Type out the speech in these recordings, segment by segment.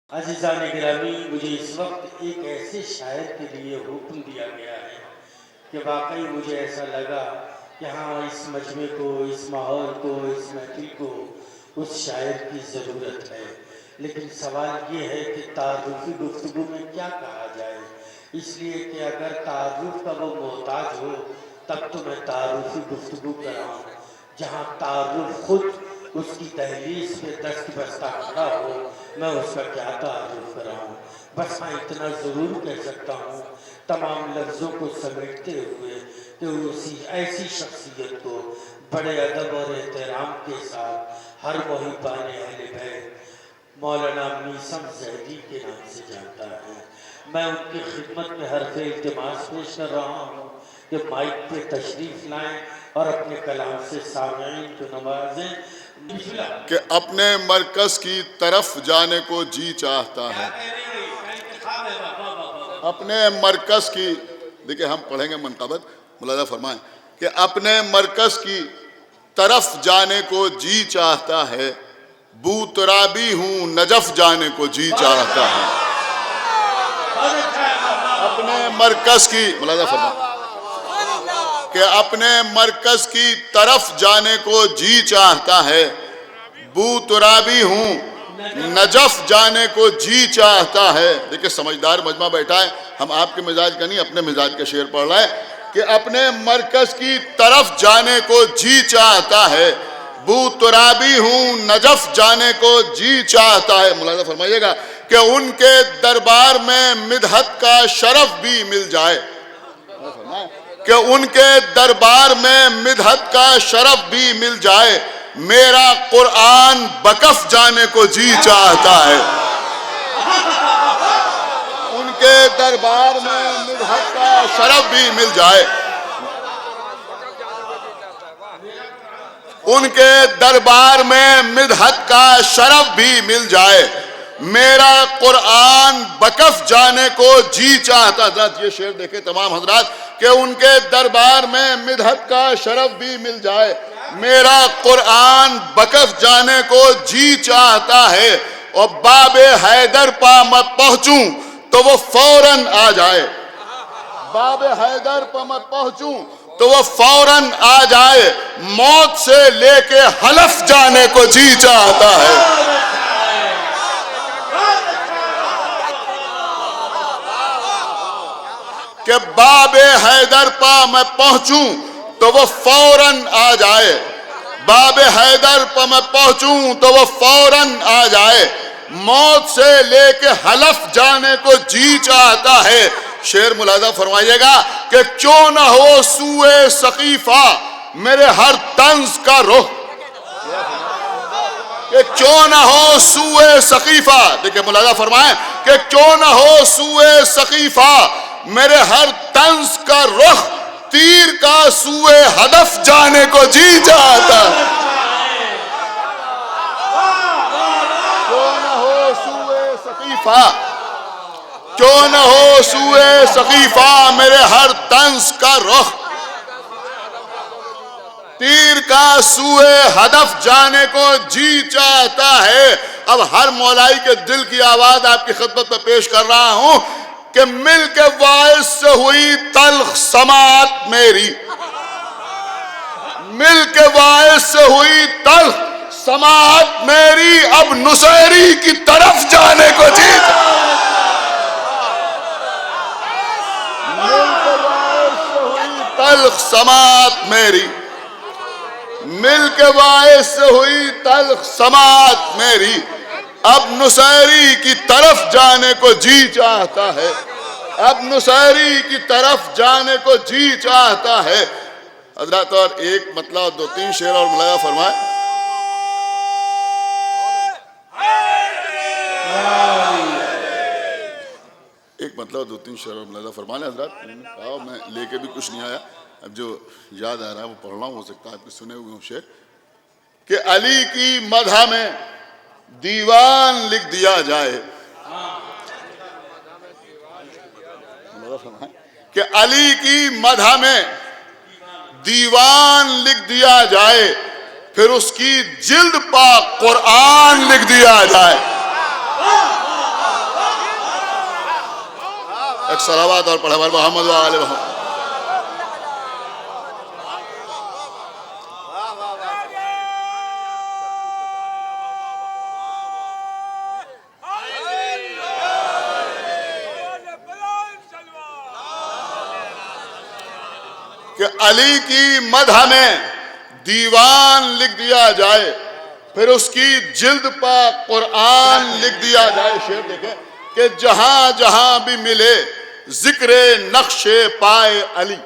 अज़ीज़ान गिरामी, मुझे इस वक्त एक ऐसे शायर के लिए हुक्म दिया गया है कि वाकई मुझे ऐसा लगा कि हाँ, इस मजमे को, इस माहौल को, इस महफिल को उस शायर की ज़रूरत है। लेकिन सवाल ये है कि तारुफ़ी गुफ्तगू में क्या कहा जाए, इसलिए कि अगर तारुफ़ का वो मोहताज हो तब तो मैं तारुफ़ी गुफ्तगू कराऊँ, जहाँ तारुफ़ खुद उसकी दहलीज पे दस्त बस्ता खड़ा हो, मैं उसका क्या तारुफ कराऊँ। बस हाँ, इतना ज़रूर कह सकता हूँ तमाम लफ्ज़ों को समेटते हुए कि उसी ऐसी शख्सियत को बड़े अदब और एहतराम के साथ हर मोहिब्बाने अहले बैत मौलाना मीसम ज़हरी के नाम से जानता है। मैं उनकी खिदमत में हर्फ़ इल्तिमास पेश कर रहा हूँ कि माइक पे तशरीफ़ लाएँ और अपने कलाम से सामईन को नवाजें। कि अपने मरकज़ की तरफ जाने को जी चाहता है। अपने मरकज़ की, देखिए हम पढ़ेंगे मनक़बत, मुलाज़ा फरमाएं कि अपने मरकज़ की तरफ जाने को जी चाहता है, बूतराबी हूँ नजफ़ जाने को जी चाहता है। अपने मरकज़ की, मुलाज़ा फरमाएं कि अपने मरकज़ की तरफ जाने को जी चाहता है, बूतराबी हूँ नजफ़ जाने को जी चाहता है। देखिए समझदार मजमा बैठा है, हम आपके मिजाज का नहीं अपने मिजाज का शेर पढ़ रहे हैं कि अपने मरकज़ की तरफ जाने को जी चाहता है, बूतराबी हूँ नजफ़ जाने को जी चाहता है। मुलाज़ा फरमाइएगा कि उनके दरबार में मिदहत का शरफ भी मिल जाए, कि उनके दरबार में मिदहत का शरफ भी मिल जाए, मेरा कुरान बकफ जाने को जी चाहता है। उनके दरबार में मिदहत का शरफ भी मिल जाए, उनके दरबार में मिदहत का शरफ भी मिल जाए, मेरा कुरान बकफ जाने को जी चाहता। हज़रात ये शेर देखे तमाम हज़रात कि उनके दरबार में मिदहत का शरफ भी मिल जाए, मेरा कुरान बकफ जाने को जी चाहता है, और बाबे हैदर पा मत पहुंचूं तो वो फौरन आ जाए, बाबे हैदर पा मत पहुंचूं तो वो फौरन आ जाए, मौत से लेके हलफ जाने को जी चाहता है। कि बाबे हैदर पा मैं पहुंचूं तो वो फौरन आ जाए, बाबे हैदर पा मैं पहुंचूं तो वो फौरन आ जाए, मौत से लेके हलफ जाने को जी चाहता है। शेर मुलाज़ा फरमाइएगा कि क्यों ना हो सूए सकीफा मेरे हर तंज का रुख, कि क्यों ना हो सूए सकीफा, देखिए मुलाज़ा फरमाएं कि क्यों ना हो सूए सकीफा मेरे हर तंज का रुख, तीर का सूए हदफ जाने को जी चाहता। क्यों न हो सूए सकीफा, क्यों न हो सूए सकीफा मेरे हर तंज का रुख, तीर का सूए हदफ जाने को जी चाहता है। अब हर मौलाई के दिल की आवाज आपकी खिदमत में पेश कर रहा हूं कि मिल के वाइस से हुई तल्ख समात मेरी, मिल के वाइस से हुई तल्ख समात मेरी, अब नुसैरी की तरफ जाने को जी, मिल के वाइस से हुई तल्ख समात मेरी, मिल के वाइस से हुई तल्ख समात मेरी, अब नुसैरी की तरफ जाने को जी चाहता है, अब नुसैरी की तरफ जाने को जी चाहता है। हज़रात और एक मतलब दो तीन शेर और मुलाज़ा फरमाए। एक मतलब दो तीन शेर और मुलाज़ा फरमाने हज़रात, आओ मैं लेके भी कुछ नहीं आया, अब जो याद आ रहा है वो पढ़ रहा हूँ, हो सकता है आपके सुने हुए हों शेर कि अली की मदह में दीवान लिख दिया जाए, कि अली की मदह में दीवान लिख दिया जाए, फिर उसकी जिल्द पा कुरान लिख दिया जाए, एक सलावत और पढ़े मोहम्मद व आले मोहम्मद। कि अली की मदह में दीवान लिख दिया जाए, फिर उसकी जिल्द पर कुरान लिख दिया जाए। शेर देखें कि जहां जहां भी मिले जिक्रे नक्शे पाए अली,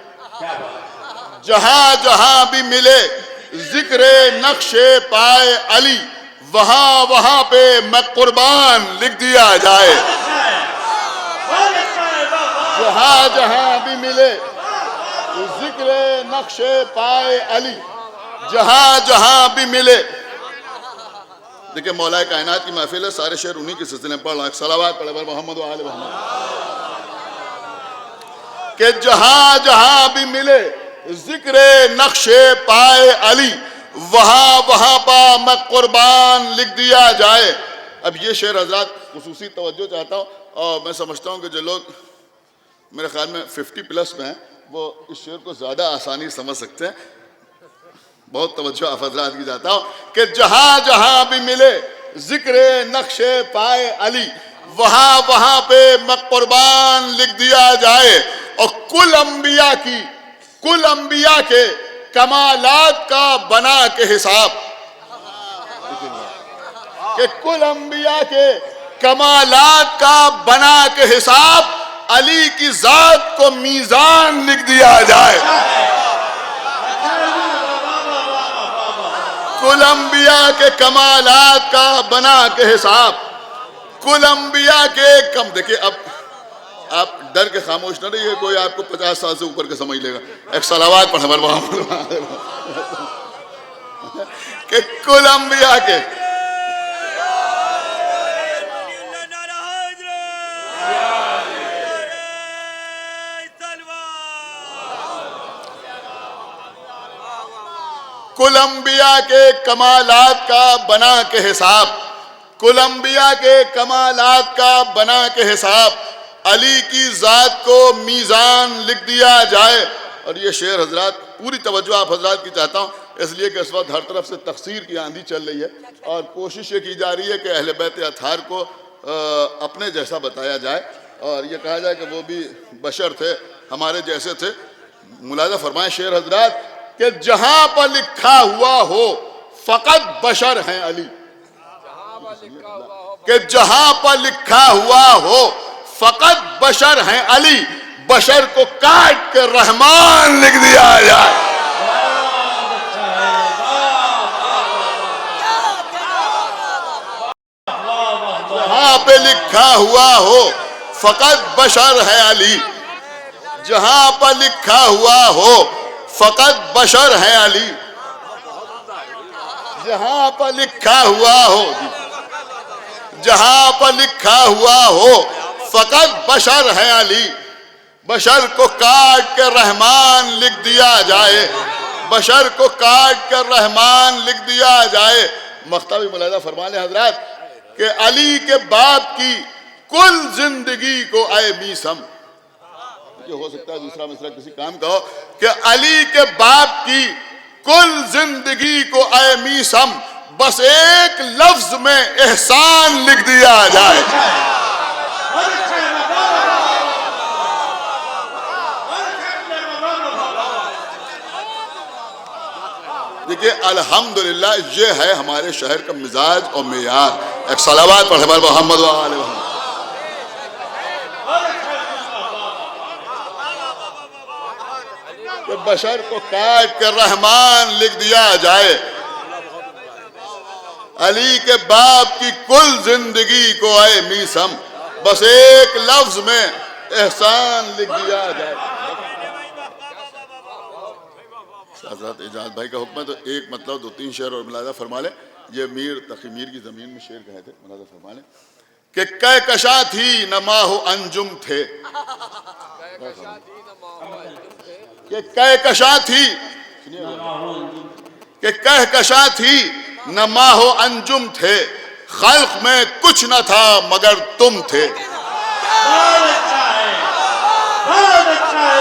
जहां जहां भी मिले जिक्रे नक्शे पाए अली, वहां वहां पे मैं कुर्बान लिख दिया जाए। जहां जहां भी मिले जिक्रे नक्शे पाए अली, जहां जहां भी मिले। देखिए मौलाए कायनात की महफिल है, सारे शेर उन्हीं के सिलसिले में पढ़ रहा हूं। सलावत पढ़े मोहम्मद व आले मोहम्मद। कि जहां जहां भी मिले जिक्रे नक्शे पाए अली, वहां वहां पर मैं कुर्बान लिख दिया जाए। अब ये शेर हजरात खुसूसी तवज्जो चाहता हूं, और मैं समझता हूं कि जो लोग मेरे ख्याल में 50 प्लस में हैं वो इस शेर को ज्यादा आसानी समझ सकते हैं। बहुत तवज्जो आप हजरात की जाता हूं कि जहां जहां भी मिले जिक्रे नक्शे पाए अली, वहां वहां पे मैं कुर्बान लिख दिया जाए। और कुल अंबिया के कमालात का बना के हिसाब, कि कुल अंबिया के कमालात का बना के हिसाब अली की जात को मीजान लिख दिया जाए। कुल अंबिया के कमालात का बना के हिसाब, कुल अंबिया के कम। देखिए अब आप डर के खामोश न रहिए, कोई आपको 50 साल से ऊपर के समझ लेगा। एक सलावत पढ़ कि कुल अंबिया के कुल अंबिया के कमालात का बना के हिसाब, कुल अंबिया के कमालात का बना के हिसाब अली की जात को मीज़ान लिख दिया जाए। और ये शेर हजरात पूरी तवज्जो आप हजरात की चाहता हूँ, इसलिए कि इस वक्त हर तरफ से तकसीर की आंधी चल रही है और कोशिश ये की जा रही है कि अहले बैत अतहार को अपने जैसा बताया जाए और ये कहा जाए कि वो भी बशर थे, हमारे जैसे थे। मुलाजा फरमाए शेर हजरात कि जहां पर लिखा हुआ हो फकत बशर हैं अली, कि जहां पर लिखा हुआ हो फकत बशर हैं अली, बशर को काट के रहमान लिख दिया जाए। जहां पे लिखा हुआ हो फकत बशर है अली, जहां पर लिखा हुआ हो फकत बशर है अली, जहां पर लिखा हुआ हो, जहां पर लिखा हुआ हो फकत बशर है अली, बशर को काट कर रहमान लिख दिया जाए, बशर को काट कर रहमान लिख दिया जाए। मख्ताबी मुलाजा फरमाने हजरात कि अली के बाप की कुल जिंदगी को आए मीसम, ये हो सकता है दूसरा मिसरा किसी काम का हो कि अली के बाप की कुल जिंदगी को आए मीसम, बस एक लफ्ज में एहसान लिख दिया जाए। देखिए अल्हम्दुलिल्लाह ये है हमारे शहर का मिजाज और मेयार। एक सलावत पढ़े मोहम्मद व आले मोहम्मद। बशर को काट कर रहमान लिख दिया जाए, अली के बाप की कुल जिंदगी को आए मीसम, बस एक लफ्ज में एहसान लिख दिया जाए। हज़रत इजाज़ भाई का हुक्म है तो एक मतलब दो तीन शेर और मुलाजा फरमा ले। ये मीर तकी मीर की जमीन में शेर कहे थे, मुलाजा फरमा ले कि कै कशा थी नमा हो अंजुम थे, कि कै कशा थी, कि कह कशा थी नमा हो अंजुम थे, खल्क में कुछ न था मगर तुम थे। बहुत अच्छा है,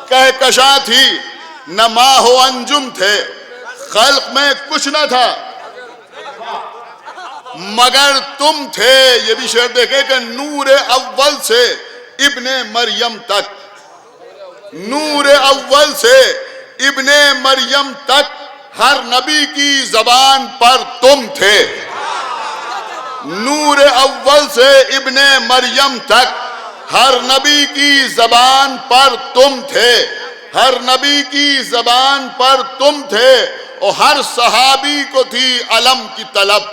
कहकशा थी न माहो अंजुम थे, खल्क में कुछ न था मगर तुम थे। ये भी शेर देखे कि नूर अव्वल से इब्ने मरियम तक, नूर अव्वल से इब्ने मरियम तक हर नबी की जबान पर तुम थे। नूर अव्वल से इब्ने मरियम तक हर नबी की जबान पर तुम थे, हर नबी की जबान पर तुम थे। और हर सहाबी को थी अलम की तलब,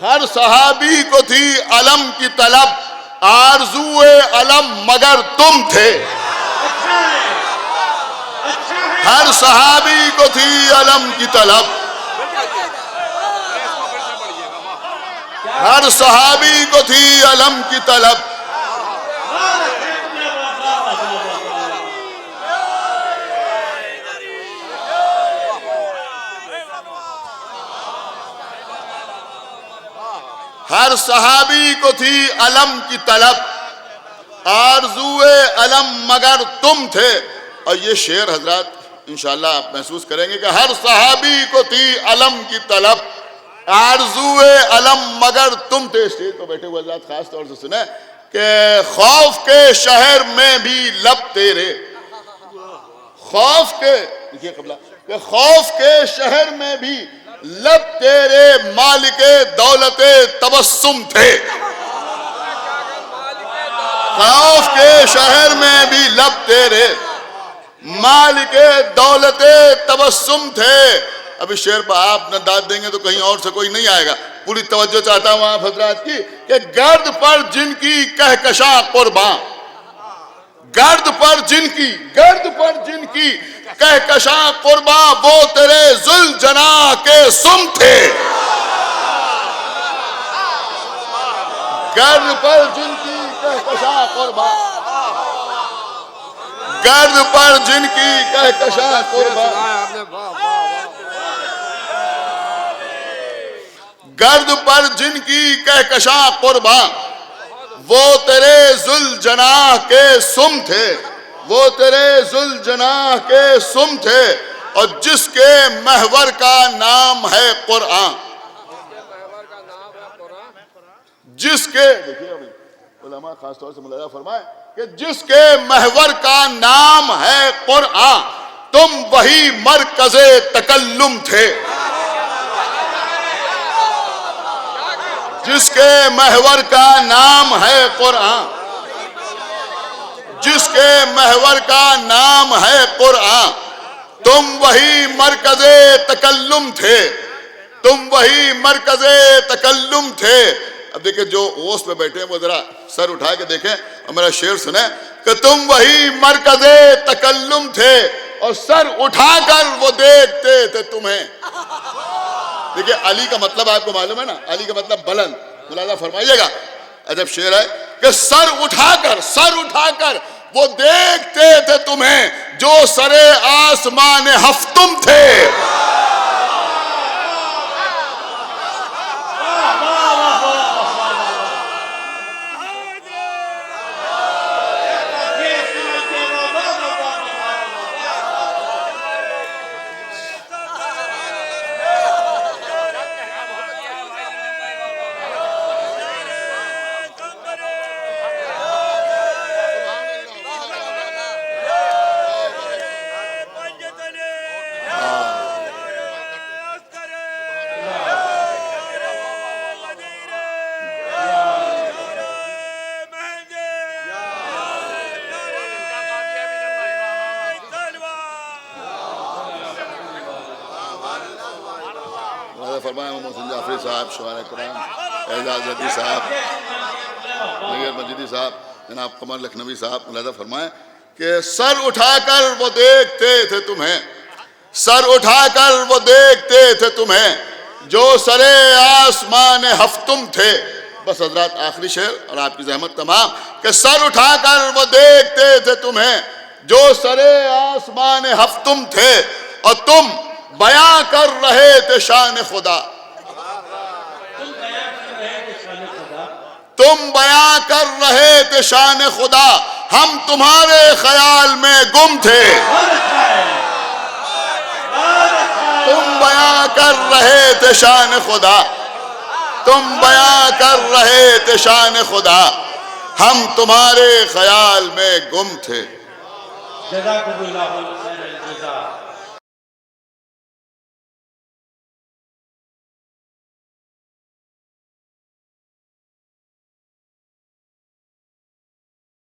हर सहाबी को थी अलम की तलब, आरज़ूए अलम मगर तुम थे। हर सहाबी को थी अलम की तलब, हर सहाबी को थी अलम की तलब। हर सहाबी को थी अलम की तलब, आरज़ूए अलम मगर तुम थे। और ये शेर हजरत इंशाअल्लाह आप महसूस करेंगे कि हर सहाबी को थी अलम की तलब, आरज़ूए अलम मगर तुम थे। स्टेज पर बैठे हुए हजरत खास तौर से सुने कि खौफ के शहर में भी लब तेरे, खौफ के, देखिए कबला, कि खौफ के शहर में भी लब तेरे मालिके दौलते तबस्सुम थे। खौफ के शहर में भी लब तेरे मालिके दौलते तबस्सुम थे। अभी शेर पर आप न दाद देंगे तो कहीं और से कोई नहीं आएगा। पूरी तवज्जो चाहता हूं आप हजरात की कि गर्द पर जिनकी कहकशा कुर्बान, गर्द पर जिनकी, गर्द पर जिनकी कहकशा कुर्बा, वो तेरे जुल जना के सुम थे। गर्द पर जिनकी कहकशा कुर्बा, गर्द पर जिनकी कहकशा कुर्बा, गर्द पर जिनकी कहकशा कुर्बा, वो तेरे जुल जना के सुम थे, वो तेरे जुल जना के सुम थे। और जिसके महवर का नाम है कुरान, जिसके, देखिए अभी उलमा खासतौर से मुलाजा फरमाए कि जिसके महवर का नाम है कुरान, तुम वही मरकज़े तकल्लुम थे। जिसके महवर का नाम है कुरान, जिसके महवर का नाम है कुरान, तुम वही मरकज़े तकल्लुम थे, तुम वही मरकज़े तकल्लुम थे। अब देखिए जो ओस पे बैठे हैं वो जरा सर उठा के देखें और मेरा शेर सुने कि तुम वही मरकज़े तकल्लुम थे और सर उठाकर वो देखते थे तुम्हें। देखिए अली का मतलब आपको मालूम है ना, अली का मतलब बुलंद, मुलाजा फरमाइएगा। अजब शेर है कि सर उठाकर वो देखते थे तुम्हें जो सरे आसमान हफ्तुम थे। फरमाया मोहम्मद जाफरी साहब, शुआरा कुरान एजाज हदी साहब, नगर मस्जिदी साहब, जनाब कमर लखनवी साहब, मुलाजा फरमाए कि सर उठाकर वो देखते थे तुम्हें, सर उठाकर वो देखते थे तुम्हें जो सरे आसमान हफ्तुम थे। बस हजरात आखिरी शेर और आपकी जहमत तमाम कि सर उठाकर वो देखते थे तुम्हें जो सरे आसमान हफ्तुम थे और तुम बयां कर रहे थे शान खुदा। तुम बयां कर रहे थे शान खुदा, हम तुम्हारे ख्याल में गुम थे। तुम बयां कर रहे थे शान खुदा, तुम बयां कर रहे थे शान खुदा, हम तुम्हारे ख्याल में गुम थे। जज़ाकुमुल्लाहु खैरल जज़ा।